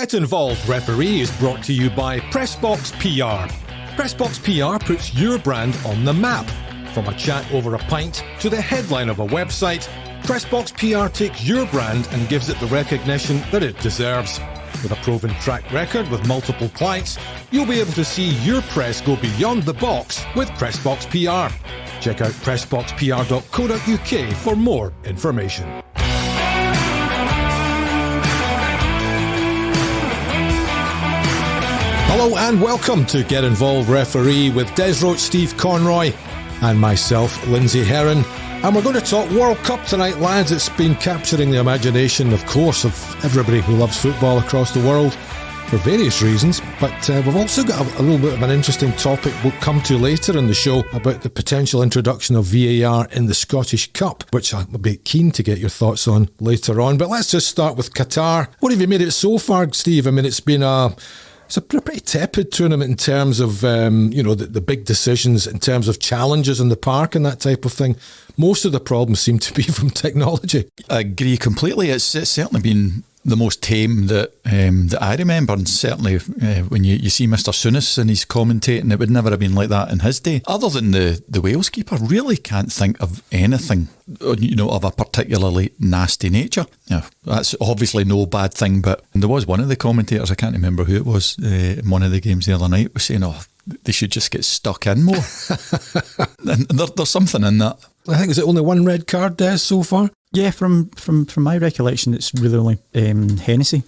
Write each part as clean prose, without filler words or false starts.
Get Involved Referee is brought to you by Pressbox PR. Pressbox PR puts your brand on the map. From a chat over a pint to the headline of a website, Pressbox PR takes your brand and gives it the recognition that it deserves. With a proven track record with multiple clients, you'll be able to see your press go beyond the box with Pressbox PR. Check out pressboxpr.co.uk for more information. Hello and welcome to Get Involved Referee with Des Roach, Steve Conroy and myself, Lindsay Heron. And we're going to talk World Cup tonight, lads. It's been capturing the imagination, of course, of everybody who loves football across the world for various reasons. But we've also got a little bit of an interesting topic we'll come to later in the show about the potential introduction of VAR in the Scottish Cup, which I'll be keen to get your thoughts on later on. But let's just start with Qatar. What have you made it so far, Steve? I mean, it's been It's a pretty tepid tournament in terms of, the big decisions, in terms of challenges in the park and that type of thing. Most of the problems seem to be from technology. I agree completely. It's certainly been the most tame that I remember, and certainly when you see Mr. Souness and he's commentating, it would never have been like that in his day. Other than the Wales keeper, really can't think of anything, of a particularly nasty nature. Yeah, that's obviously no bad thing, but there was one of the commentators, I can't remember who it was, in one of the games the other night, was saying, they should just get stuck in more. And there's something in that. I think, is it only one red card, Des, so far? Yeah, from my recollection, it's really only Hennessy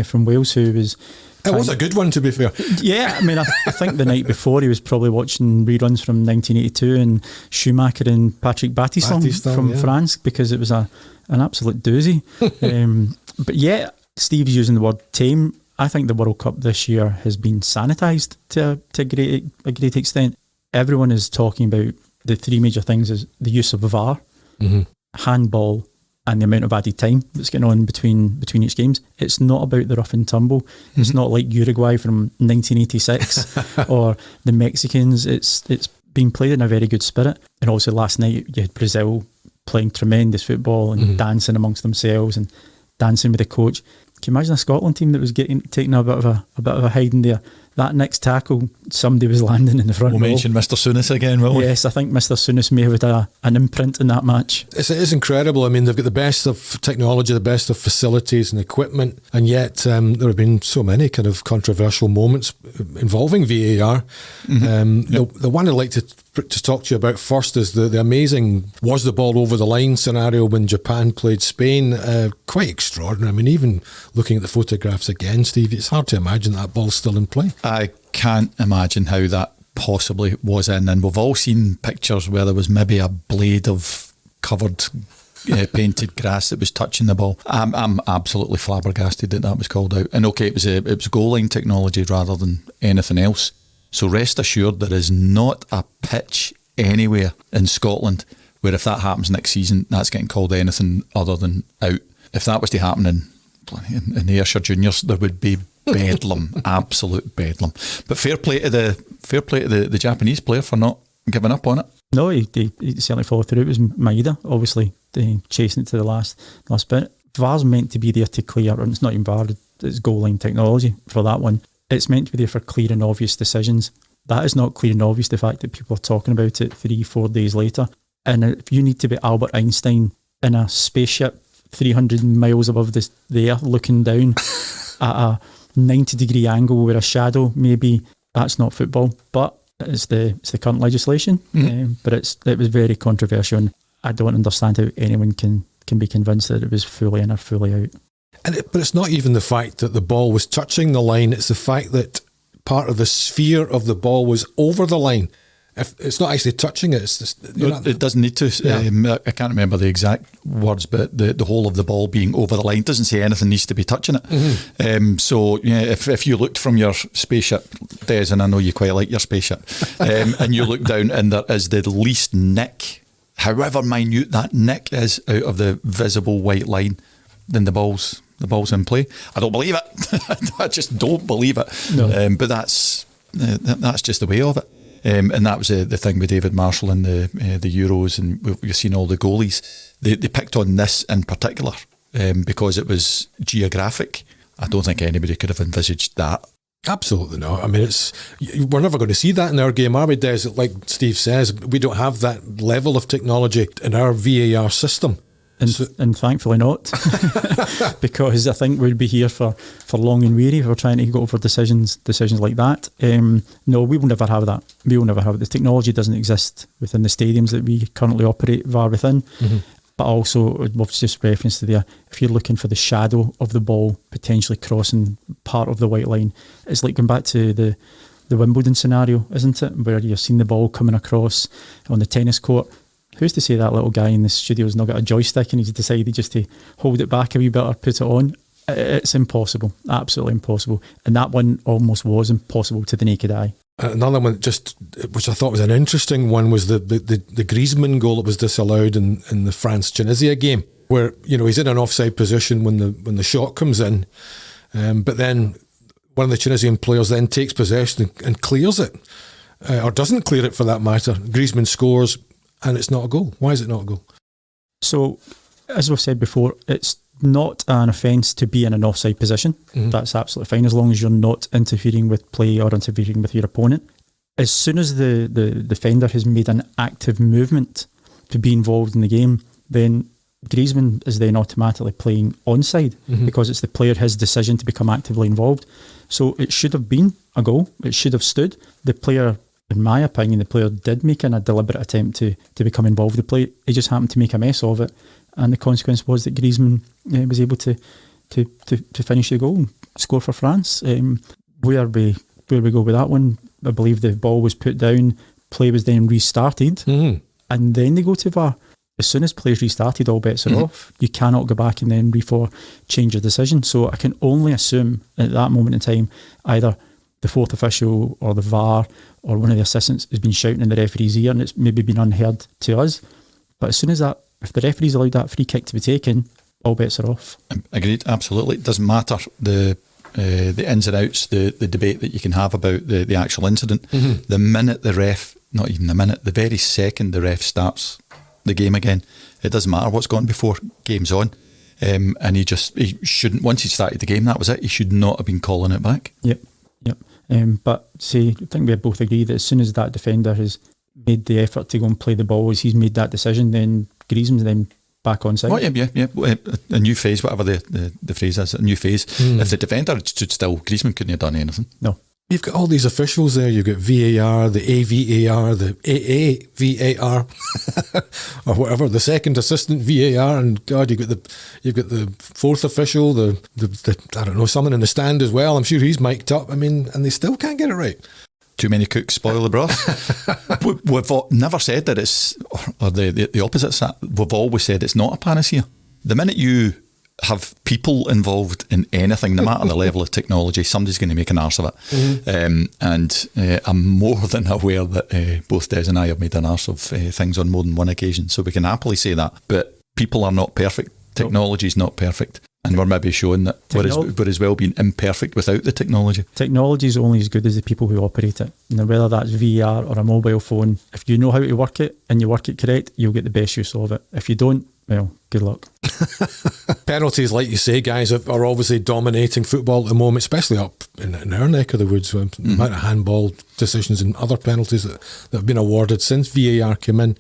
from Wales, who was... It was a good one, to be fair. Yeah, I mean, I think the night before he was probably watching reruns from 1982 and Schumacher and Patrick Battiston from France, because it was an absolute doozy. But yeah, Steve's using the word tame. I think the World Cup this year has been sanitised to a great extent. Everyone is talking about the three major things: is the use of VAR, handball, and the amount of added time that's going on between each games. It's not about the rough and tumble. It's not like Uruguay from 1986 or the Mexicans. It's been played in a very good spirit. And also last night you had Brazil playing tremendous football and dancing amongst themselves and dancing with the coach. Can you imagine a Scotland team that was taking a bit of a hiding there? That next tackle, somebody was landing in the front row. We'll mention Mr. Souness again, will we? Yes, I think Mr. Souness may have had an imprint in that match. It is incredible. I mean, they've got the best of technology, the best of facilities and equipment, and yet there have been so many kind of controversial moments involving VAR. The one I'd like to talk to you about first is the amazing was the ball over the line scenario when Japan played Spain. Quite extraordinary. I mean, even looking at the photographs again, Steve, it's hard to imagine that ball's still in play. I can't imagine how that possibly was in, and we've all seen pictures where there was maybe a blade of covered painted grass that was touching the ball. I'm absolutely flabbergasted that was called out. And okay, it was goal line technology rather than anything else. So rest assured, there is not a pitch anywhere in Scotland where if that happens next season, that's getting called anything other than out. If that was to happen in the Ayrshire Juniors, there would be bedlam, absolute bedlam. But fair play to the Japanese player for not giving up on it. No, he certainly followed through. It was Maeda, obviously, chasing it to the last bit. VAR's meant to be there to clear, and it's not even VAR, it's goal line technology for that one. It's meant to be there for clear and obvious decisions. That is not clear and obvious, the fact that people are talking about it 3-4 days later. And if you need to be Albert Einstein in a spaceship 300 miles above the air looking down at a 90-degree angle with a shadow, maybe that's not football. But it's the current legislation. But it was very controversial, and I don't understand how anyone can be convinced that it was fully in or fully out. But it's not even the fact that the ball was touching the line, it's the fact that part of the sphere of the ball was over the line. If it's not actually touching it, it's just, it doesn't need to. Yeah. I can't remember the exact words, but the whole of the ball being over the line doesn't say anything needs to be touching it. So yeah, if you looked from your spaceship, Des, and I know you quite like your spaceship, and you look down and there is the least nick, however minute that nick is, out of the visible white line, then the ball's in play. I don't believe it. I just don't believe it. No. But that's just the way of it. And that was the thing with David Marshall in the Euros, and we've seen all the goalies. They picked on this in particular because it was geographic. I don't think anybody could have envisaged that. Absolutely not. I mean, we're never going to see that in our game, are we, Des? Like Steve says, we don't have that level of technology in our VAR system. And thankfully not, because I think we'd be here for long and weary if we're trying to go over decisions like that. No, we will never have that. We will never have it. The technology doesn't exist within the stadiums that we currently operate VAR within. Mm-hmm. But also, we've just referenced to there, if you're looking for the shadow of the ball potentially crossing part of the white line, it's like going back to the Wimbledon scenario, isn't it? Where you've seen the ball coming across on the tennis court. Who's to say that little guy in the studio has not got a joystick and he's decided just to hold it back a wee bit or put it on? It's impossible, absolutely impossible. And that one almost was impossible to the naked eye. Another one, which I thought was an interesting one, was the Griezmann goal that was disallowed in the France-Tunisia game, where he's in an offside position when the shot comes in, but then one of the Tunisian players then takes possession and clears it, or doesn't clear it for that matter. Griezmann scores, and it's not a goal. Why is it not a goal? So, as we've said before, it's not an offence to be in an offside position. Mm-hmm. That's absolutely fine as long as you're not interfering with play or interfering with your opponent. As soon as the defender has made an active movement to be involved in the game, then Griezmann is then automatically playing onside, mm-hmm. because it's the player, his decision to become actively involved. So it should have been a goal. It should have stood. The player, in my opinion, the player did make a deliberate attempt to become involved with the play. He just happened to make a mess of it. And the consequence was that Griezmann was able to finish the goal and score for France. Where we go with that one, I believe the ball was put down, play was then restarted, mm-hmm. and then they go to VAR. As soon as play's restarted, all bets are mm-hmm. off. You cannot go back and then change your decision. So I can only assume at that moment in time, either the fourth official or the VAR or one of the assistants has been shouting in the referee's ear, and it's maybe been unheard to us. But as soon as that, if the referee's allowed that free kick to be taken, all bets are off. Agreed, absolutely. It doesn't matter the ins and outs, the debate that you can have about the actual incident. Mm-hmm. The minute the ref, not even the minute, the very second the ref starts the game again, it doesn't matter what's gone before, game's on. And he shouldn't, once he started the game, that was it. He should not have been calling it back. Yep. But I think we both agree that as soon as that defender has made the effort to go and play the ball, as he's made that decision, then Griezmann's then back on side. Oh, yeah. A new phase, whatever the phrase is, a new phase. Mm. If the defender had stood still, Griezmann couldn't have done anything. No. You've got all these officials there. You've got VAR, the AVAR, the AAVAR, or whatever, the second assistant VAR, and God, you've got the fourth official, the I don't know, someone in the stand as well. I'm sure he's mic'd up. I mean, and they still can't get it right. Too many cooks spoil the broth. We've never said that it's, or the opposite. We've always said it's not a panacea. The minute you have people involved in anything, no matter the level of technology, somebody's going to make an arse of it. Mm-hmm. And I'm more than aware that both Des and I have made an arse of things on more than one occasion, so we can happily say that. But people are not perfect. Technology is not perfect. And we're maybe showing that we're as well being imperfect without the technology. Technology is only as good as the people who operate it. Whether that's VR or a mobile phone, if you know how to work it and you work it correct, you'll get the best use of it. If you don't, well, good luck. Penalties, like you say, guys, are obviously dominating football at the moment, especially up in our neck of the woods. The amount of handball decisions and other penalties that have been awarded since VAR came in.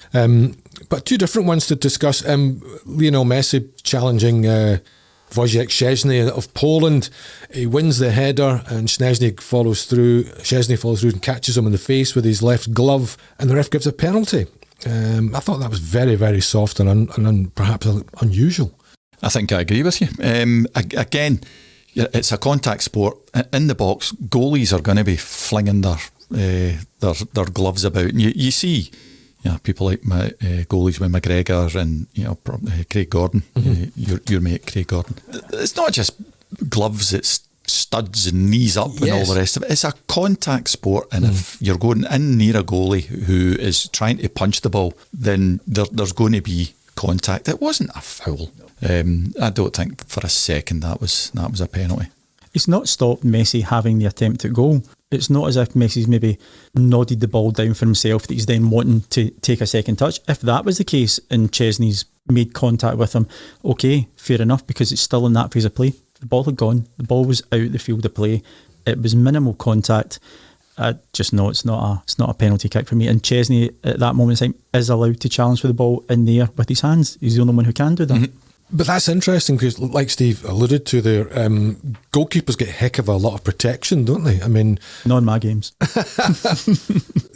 But two different ones to discuss. Lionel Messi challenging Wojciech Szczesny of Poland. He wins the header and Szczesny follows through and catches him in the face with his left glove, and the ref gives a penalty. I thought that was very, very soft and perhaps unusual. I think I agree with you. Again, it's a contact sport. In the box, goalies are going to be flinging their gloves about. And you see, people like goalies with McGregor and Craig Gordon, mm-hmm. your mate Craig Gordon. It's not just gloves; it's studs and knees up and all the rest of it. It's a contact sport, and if you're going in near a goalie who is trying to punch the ball, then there's going to be contact. It wasn't a foul. I don't think for a second that was a penalty. It's not stopped Messi having the attempt at goal. It's not as if Messi's maybe nodded the ball down for himself that he's then wanting to take a second touch. If that was the case and Szczesny's made contact with him, okay, fair enough, because it's still in that phase of play. The ball had gone. The ball was out the field of play. It was minimal contact. I just know it's not a penalty kick for me. And Chesney at that moment in time is allowed to challenge for the ball in the air with his hands. He's the only one who can do that. Mm-hmm. But that's interesting because, like Steve alluded to there, goalkeepers get a heck of a lot of protection, don't they? I mean, not in my games.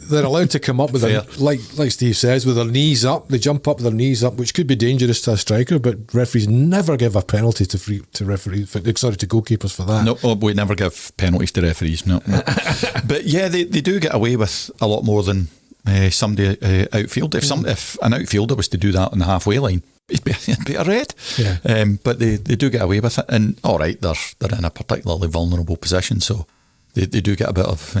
They're allowed to come up with like Steve says, with their knees up. They jump up with their knees up, which could be dangerous to a striker. But referees never give a penalty to goalkeepers for that. No, we never give penalties to referees. No. But yeah, they do get away with a lot more than somebody outfield. If an outfielder was to do that on the halfway line, it'd be a red. Yeah. But they do get away with it, and all right, they're in a particularly vulnerable position, so they do get a bit of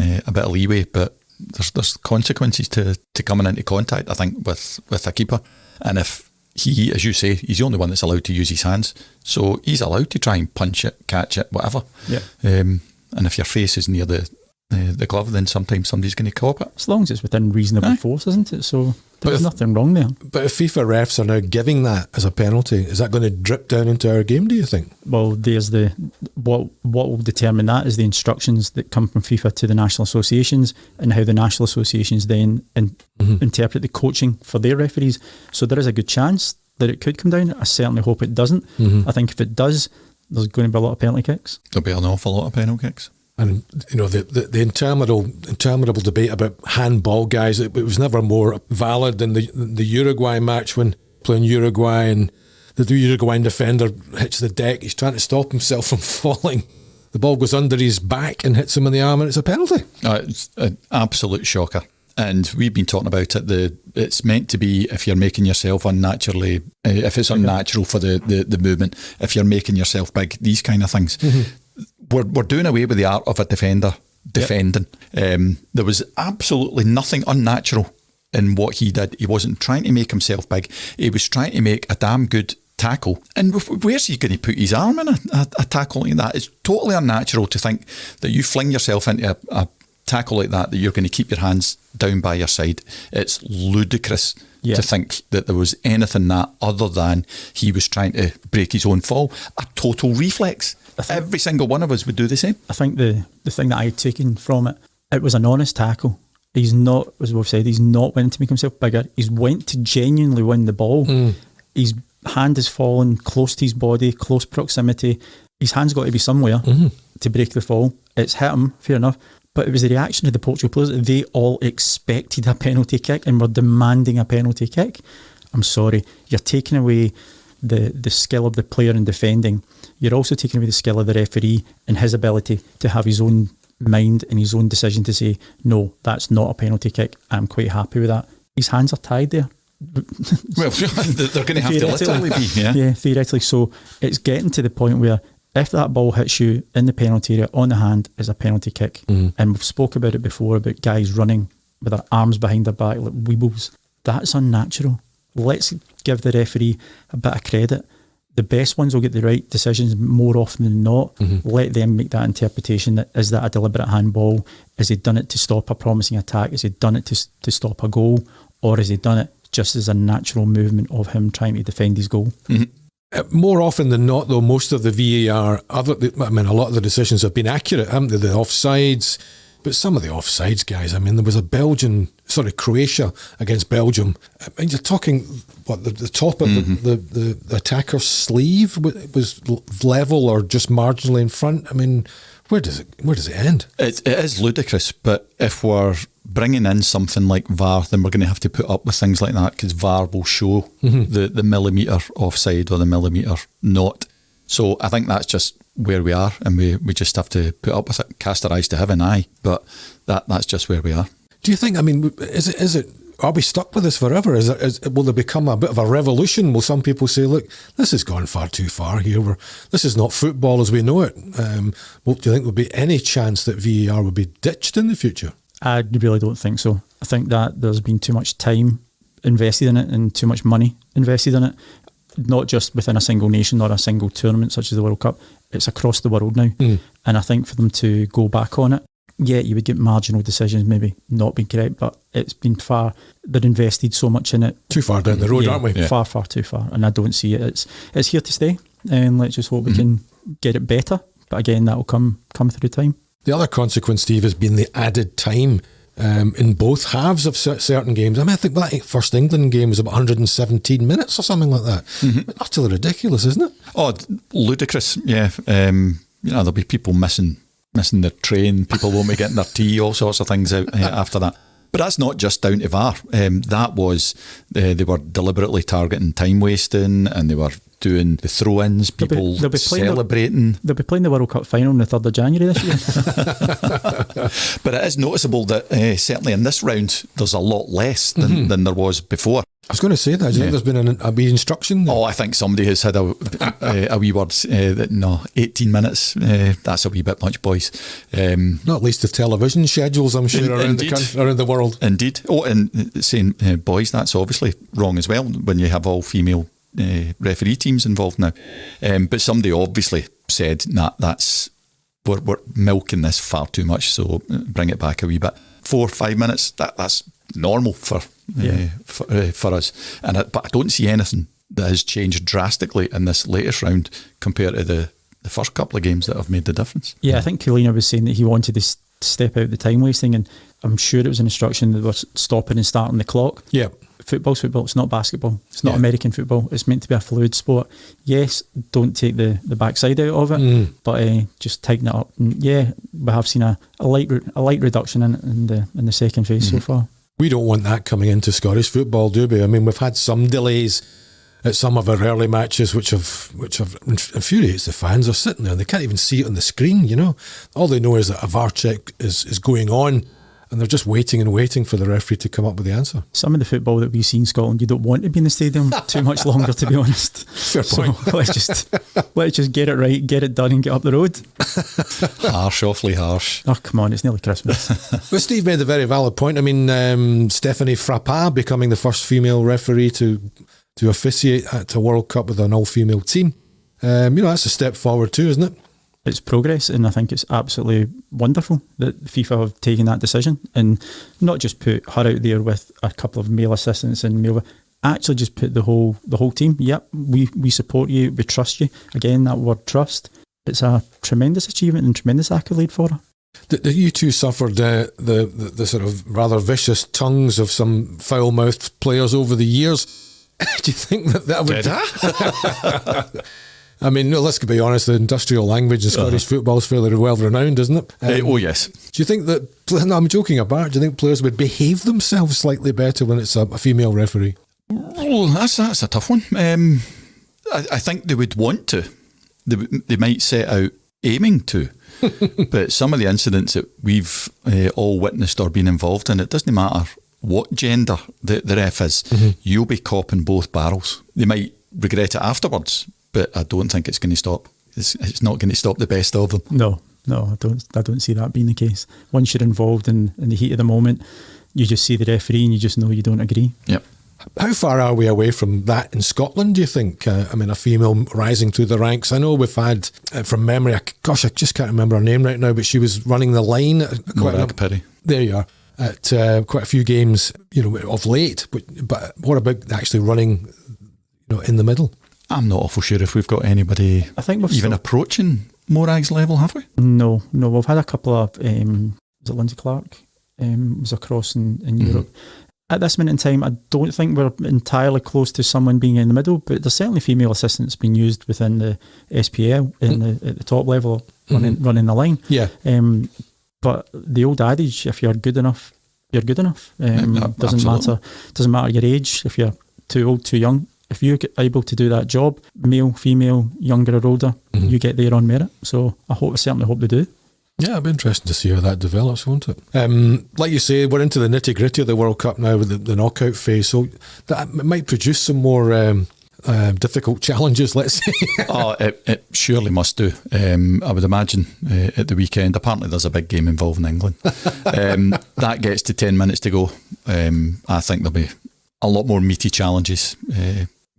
leeway. But there's consequences to coming into contact, I think, with a keeper. And if he, as you say, he's the only one that's allowed to use his hands, so he's allowed to try and punch it, catch it, whatever. Yeah. And if your face is near the glove, then sometimes somebody's going to cop it. As long as it's within reasonable force, isn't it? So there's nothing wrong there. But if FIFA refs are now giving that as a penalty, is that going to drip down into our game, do you think? Well, there's what will determine that is the instructions that come from FIFA to the national associations, and how the national associations then interpret the coaching for their referees. So there is a good chance that it could come down. I certainly hope it doesn't. I think if it does, there's going to be a lot of penalty kicks. There'll be an awful lot of penalty kicks. And, the interminable debate about handball, guys, it was never more valid than the Uruguay match, when playing Uruguay and the Uruguayan defender hits the deck. He's trying to stop himself from falling. The ball goes under his back and hits him in the arm, and it's a penalty. It's an absolute shocker. And we've been talking about it. It's meant to be, if you're making yourself unnaturally, if it's unnatural for the movement, if you're making yourself big, these kind of things. We're doing away with the art of a defender defending. There was absolutely nothing unnatural in what he did. He wasn't trying to make himself big. He was trying to make a damn good tackle. And where's he going to put his arm in a tackle like that? It's totally unnatural to think that you fling yourself into a tackle like that you're going to keep your hands down by your side. It's ludicrous to think that there was anything that other than he was trying to break his own fall. A total reflex. Every single one of us would do the same. I think the thing that I'd taken from it was an honest tackle. He's not, as we've said, he's not went to make himself bigger. He's went to genuinely win the ball. His hand has fallen close to his body, close proximity. His hand's got to be somewhere to break the fall. It's hit him, fair enough. But it was the reaction of the Portugal players. They all expected a penalty kick and were demanding a penalty kick. I'm sorry, you're taking away the skill of the player in defending. You're also taking away the skill of the referee and his ability to have his own mind and his own decision to say, no, that's not a penalty kick. I'm quite happy with that. His hands are tied there. Well, they're going to have to literally be. Yeah, theoretically. So it's getting to the point where if that ball hits you in the penalty area on the hand, is a penalty kick. And we've spoke about it before, about guys running with their arms behind their back like weebles. That's unnatural. Let's give the referee a bit of credit. The best ones will get the right decisions more often than not. Let them make that interpretation. Is that a deliberate handball? Has he done it to stop a promising attack? Has he done it to stop a goal? Or has he done it just as a natural movement of him trying to defend his goal? More often than not, though, most of the VAR, a lot of the decisions have been accurate, haven't they? The offsides, but some of the offsides, guys, there was a Croatia against Belgium. You're talking, the top of the attacker's sleeve was level or just marginally in front. Where does it end? It is ludicrous, but if we're bringing in something like VAR, then we're going to have to put up with things like that, because VAR will show the millimetre offside or the millimetre not. So I think that's just where we are, and we just have to put up with it. Cast our eyes to heaven, but that's just where we are. Do you think, is it are we stuck with this forever? Will there become a bit of a revolution? Will some people say, look, this has gone far too far here. This is not football as we know it. Do you think there'll be any chance that VAR will be ditched in the future? I really don't think so. I think that there's been too much time invested in it and too much money invested in it, not just within a single nation or a single tournament such as the World Cup. It's across the world now. And I think for them to go back on it, you would get marginal decisions maybe not being correct, but it's been they're invested so much in it. Too far down the road, aren't we? Far, far too far. And I don't see it. It's here to stay. and let's just hope we can get it better. But again, that will come through time. The other consequence, Steve, has been the added time in both halves of certain games. I mean, I think that first England game was about 117 minutes or something like that. Utterly ridiculous, isn't it? Oh, ludicrous, yeah. There'll be people missing their train, people won't be getting their tea, all sorts of things out after that. But that's not just down to VAR. That was, they were deliberately targeting time wasting, and they were doing the throw-ins, people celebrating. They'll be playing the World Cup final on the 3rd of January this year. But it is noticeable that certainly in this round, there's a lot less than there was before. I was going to say that. Do you think there's been a wee instruction there? Oh, I think somebody has had a wee word that, no, 18 minutes, that's a wee bit much, boys. Not least the television schedules, I'm sure, around the world. Indeed. Oh, and saying boys, that's obviously wrong as well when you have all female referee teams involved now. But somebody obviously said, nah, we're milking this far too much, so bring it back a wee bit. 4 or 5 minutes, that's normal for us. But I don't see anything that has changed drastically in this latest round compared to the first couple of games that have made the difference. Yeah, I think Kalina was saying that he wanted to step out the time wasting, and I'm sure it was an instruction that was stopping and starting the clock. Yeah. Football's football, it's not basketball. It's not American football. It's meant to be a fluid sport. Yes, don't take the backside out of it, but just tighten it up. And yeah, we have seen a light reduction in the second phase so far. We don't want that coming into Scottish football, do we? I mean, we've had some delays at some of our early matches, which have infuriates the fans. They're sitting there and they can't even see it on the screen. You know, all they know is that a VAR check is going on, and they're just waiting and waiting for the referee to come up with the answer. Some of the football that we see in Scotland, you don't want to be in the stadium too much longer, to be honest. Fair point. So let's just get it right, get it done, and get up the road. Harsh, awfully harsh. Oh, come on, it's nearly Christmas. Well, Steve made a very valid point. I mean, Stephanie Frappard becoming the first female referee to officiate at a World Cup with an all-female team. That's a step forward too, isn't it? It's progress, and I think it's absolutely wonderful that FIFA have taken that decision and not just put her out there with a couple of male assistants and actually just put the whole team. Yep, we support you, we trust you. Again, that word trust. It's a tremendous achievement and tremendous accolade for her. You two suffered the sort of rather vicious tongues of some foul-mouthed players over the years. Do you think that would... Did I? I mean, let's be honest, the industrial language in Scottish football is fairly well renowned, isn't it? Oh, yes. Do you think that, no, I'm joking apart, do you think players would behave themselves slightly better when it's a female referee? Oh, that's a tough one. I think they would want to. They might set out aiming to. But some of the incidents that we've all witnessed or been involved in, it doesn't matter what gender the ref is, you'll be copping both barrels. They might regret it afterwards, but I don't think it's going to stop. It's not going to stop the best of them. No, I don't see that being the case. Once you're involved in the heat of the moment, you just see the referee and you just know you don't agree. Yep. How far are we away from that in Scotland, do you think? I mean, a female rising through the ranks. I know we've had, from memory, I just can't remember her name right now, but she was running the line. There you are. At quite a few games, of late. But what about actually running, in the middle? I'm not awful sure if we've got anybody even approaching Morag's level, have we? No. We've had a couple of, was it Lindsay Clark? Was across in Europe. At this minute in time, I don't think we're entirely close to someone being in the middle, but there's certainly female assistants being used within the SPL at the top level, running the line. Yeah. But the old adage, if you're good enough, you're good enough. Doesn't matter your age, if you're too old, too young. If you're able to do that job, male, female, younger or older, you get there on merit. So I certainly hope they do. Yeah, it'll be interesting to see how that develops, won't it? Like you say, we're into the nitty-gritty of the World Cup now with the knockout phase, so that might produce some more difficult challenges, let's say. It surely must do. I would imagine at the weekend, apparently there's a big game involving England. That gets to 10 minutes to go. I think there'll be a lot more meaty challenges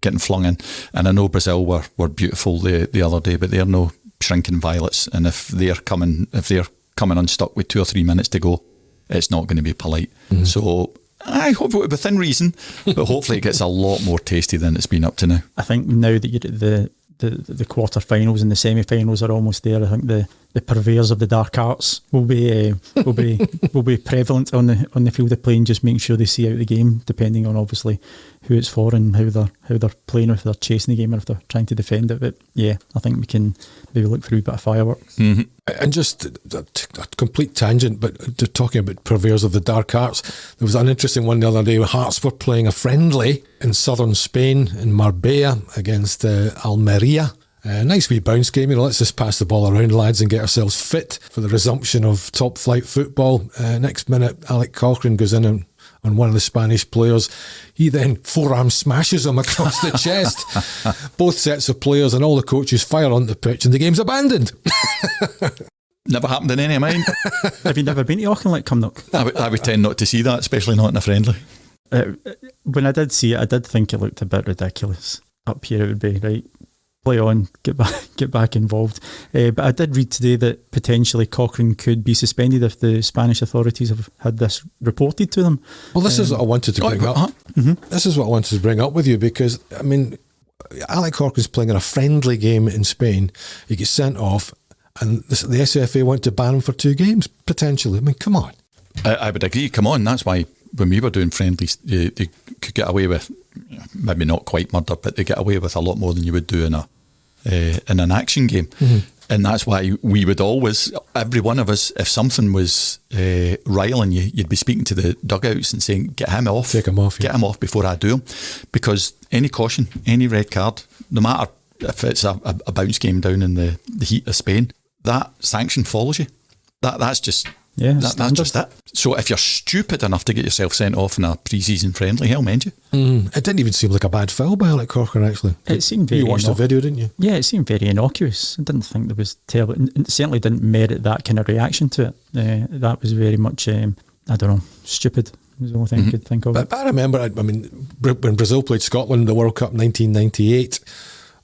getting flung in. And I know Brazil were beautiful the other day, but they're no shrinking violets, and if they're coming unstuck with 2 or 3 minutes to go, it's not going to be polite. So I hope it within reason, but hopefully it gets a lot more tasty than it's been up to now. I think now that you're at the quarter-finals and the semi-finals are almost there. I think the purveyors of the dark arts will be prevalent on the field of play, and just making sure they see out the game, depending on obviously who it's for and how they're playing, or if they're chasing the game or if they're trying to defend it. But yeah, I think we can maybe look for a wee bit of fireworks. Mm-hmm. And just a complete tangent, but talking about purveyors of the dark arts, there was an interesting one the other day where Hearts were playing a friendly in southern Spain, in Marbella, against Almeria. Nice wee bounce game, let's just pass the ball around, lads, and get ourselves fit for the resumption of top flight football. Next minute, Alec Cochrane goes in and on one of the Spanish players. He then forearm smashes him across the chest. Both sets of players and all the coaches fire on the pitch, and the game's abandoned. Never happened in any of mine. Have you never been to Auchinleck, Cumnock? I would tend not to see that, especially not in a friendly. When I did see it, I did think it looked a bit ridiculous. Up here it would be, right, play on, get back involved. But I did read today that potentially Cochrane could be suspended if the Spanish authorities have had this reported to them. Well, this is what I wanted to bring up. Mm-hmm. This is what I wanted to bring up with you, because, I mean, Alec Cochrana's playing in a friendly game in Spain. He gets sent off, and the SFA want to ban him for 2 games, potentially. I mean, come on. I would agree, come on. That's why when we were doing friendlies, they could get away with, maybe not quite murder, but they get away with a lot more than you would do in an action game. Mm-hmm. And that's why we would always, every one of us, if something was riling you, you'd be speaking to the dugouts and saying, get him off. Take him off. Get him off before I do him. Because any caution, any red card, no matter if it's a bounce game down in the heat of Spain, that sanction follows you. That's just... Yeah, that's just it. So if you're stupid enough to get yourself sent off in a pre-season friendly, hell mend you. It didn't even seem like a bad foul by Alec Cochrane, actually. It seemed very... You watched the video, didn't you? Yeah, it seemed very innocuous. I didn't think there was terrible... It certainly didn't merit that kind of reaction to it. That was very much, I don't know, stupid was the only thing I could think of. But I remember, I mean, when Brazil played Scotland in the World Cup 1998,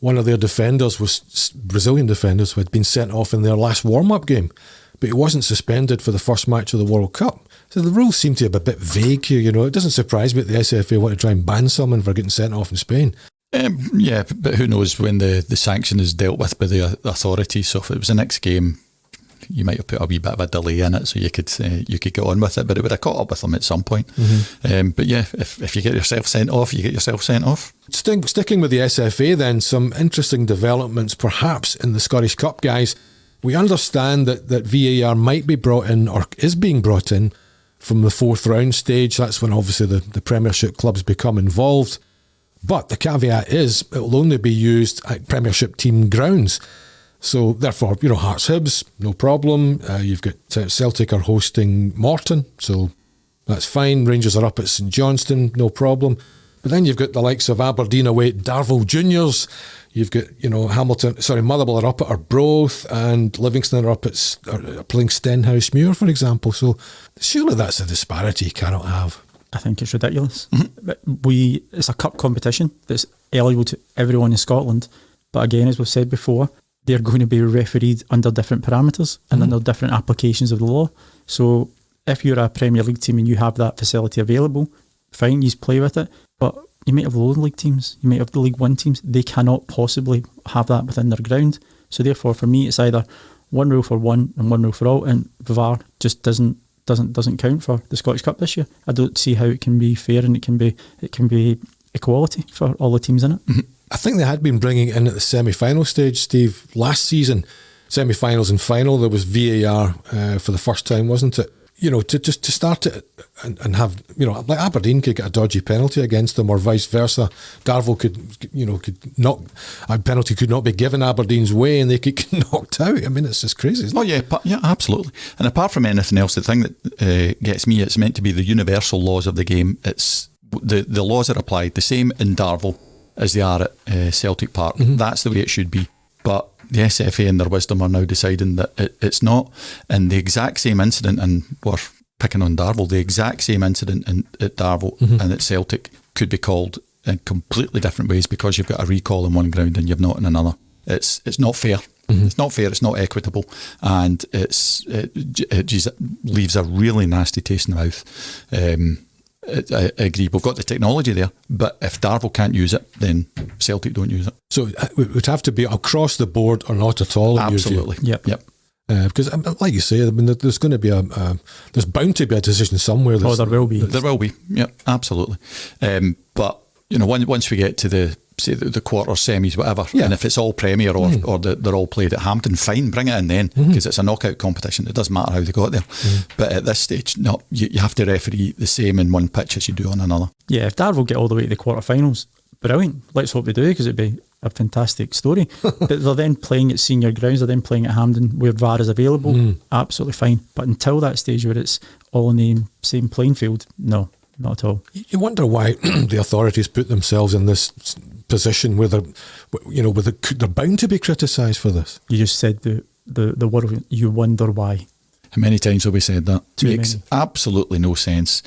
one of their defenders was Brazilian defenders who had been sent off in their last warm-up game, but he wasn't suspended for the first match of the World Cup. So the rules seem to be a bit vague here, It doesn't surprise me that the SFA want to try and ban someone for getting sent off in Spain. Yeah, but who knows when the sanction is dealt with by the authorities. So if it was the next game, you might have put a wee bit of a delay in it so you could get on with it, but it would have caught up with them at some point. Mm-hmm. But yeah, if you get yourself sent off, you get yourself sent off. Sticking with the SFA then, some interesting developments perhaps in the Scottish Cup, guys. We understand that VAR might be brought in, or is being brought in, from the 4th round stage. That's when obviously the Premiership clubs become involved. But the caveat is it will only be used at Premiership team grounds. So therefore, Hearts Hibs, no problem. You've got Celtic are hosting Morton, so that's fine. Rangers are up at St Johnstone, no problem. But then you've got the likes of Aberdeen away at Darvel Juniors. You've got, Motherwell are up at Arbroath, and Livingston are playing Stenhousemuir, for example. So surely that's a disparity you cannot have. I think it's ridiculous. Mm-hmm. It's a cup competition that's eligible to everyone in Scotland. But again, as we've said before, they're going to be refereed under different parameters and under different applications of the law. So if you're a Premier League team and you have that facility available, fine, you play with it. But you might have lower league teams, you might have the League One teams. They cannot possibly have that within their ground. So therefore, for me, it's either one rule for one and one rule for all, and VAR just doesn't count for the Scottish Cup this year. I don't see how it can be fair, and it can be equality for all the teams in it. Mm-hmm. I think they had been bringing it in at the semi-final stage, Steve, last season. Semi-finals and final, there was VAR for the first time, wasn't it? To start it and have, like Aberdeen could get a dodgy penalty against them, or vice versa. Darvel could not, a penalty could not be given Aberdeen's way, and they could get knocked out. I mean, it's just crazy, isn't it? Yeah, absolutely. And apart from anything else, the thing that gets me, it's meant to be the universal laws of the game. It's the laws are applied the same in Darvel as they are at Celtic Park. Mm-hmm. That's the way it should be. But the SFA in their wisdom are now deciding that it's not. And the exact same incident, and we're picking on Darvel, the exact same incident at Darvel and at Celtic could be called in completely different ways because you've got a recall in one ground and you've not in another. It's not fair. Mm-hmm. It's not fair, it's not equitable, and it just leaves a really nasty taste in the mouth. I agree. We've got the technology there, but if Darvel can't use it, then Celtic don't use it. So it would have to be across the board or not at all. Absolutely. Yep. Because, like you say, I mean, there's going to be there's bound to be a decision somewhere. There will be. There will be. Yep, absolutely. But once we get to the quarter, semis, whatever, and if it's all Premier or they're all played at Hampden, fine, bring it in then, because it's a knockout competition. It doesn't matter how they got there. But at this stage, no, you have to referee the same in one pitch as you do on another. Yeah, if Darvel get all the way to the quarterfinals, brilliant. Let's hope they do, because it'd be a fantastic story. But they're then playing at senior grounds, they're then playing at Hampden where VAR is available, absolutely fine. But until that stage where it's all in the same playing field, no, not at all. You wonder why the authorities put themselves in this position where they're bound to be criticised for this. You just said the word, you wonder why. How many times have we said that? Too Makes many. absolutely no sense.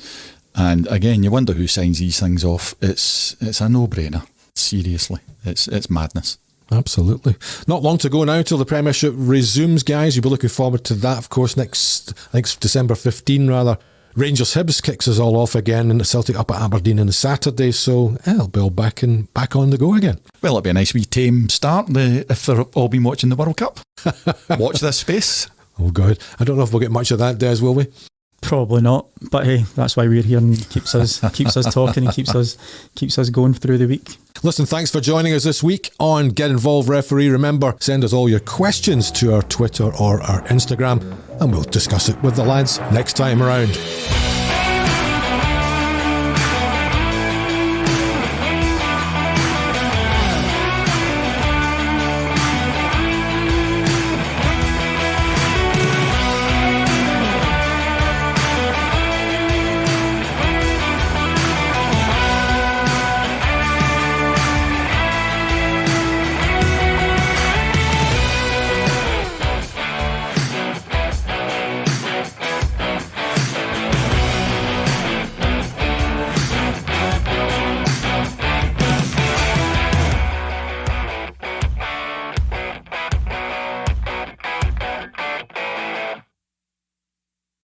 And again, you wonder who signs these things off. It's a no-brainer. Seriously, it's madness. Absolutely. Not long to go now till the Premiership resumes, guys. You'll be looking forward to that, of course, next December 15, rather. Rangers Hibs kicks us all off again, and Celtic up at Aberdeen on the Saturday, so it'll be all back on the go again. Well, it'll be a nice wee tame start if they've all been watching the World Cup. Watch this space. Oh God, I don't know if we'll get much of that, Des, will we? Probably not, but hey, that's why we're here, and keeps us talking and keeps us going through the week. Listen, thanks for joining us this week on Get Involved Referee. Remember, send us all your questions to our Twitter or our Instagram, and we'll discuss it with the lads next time around.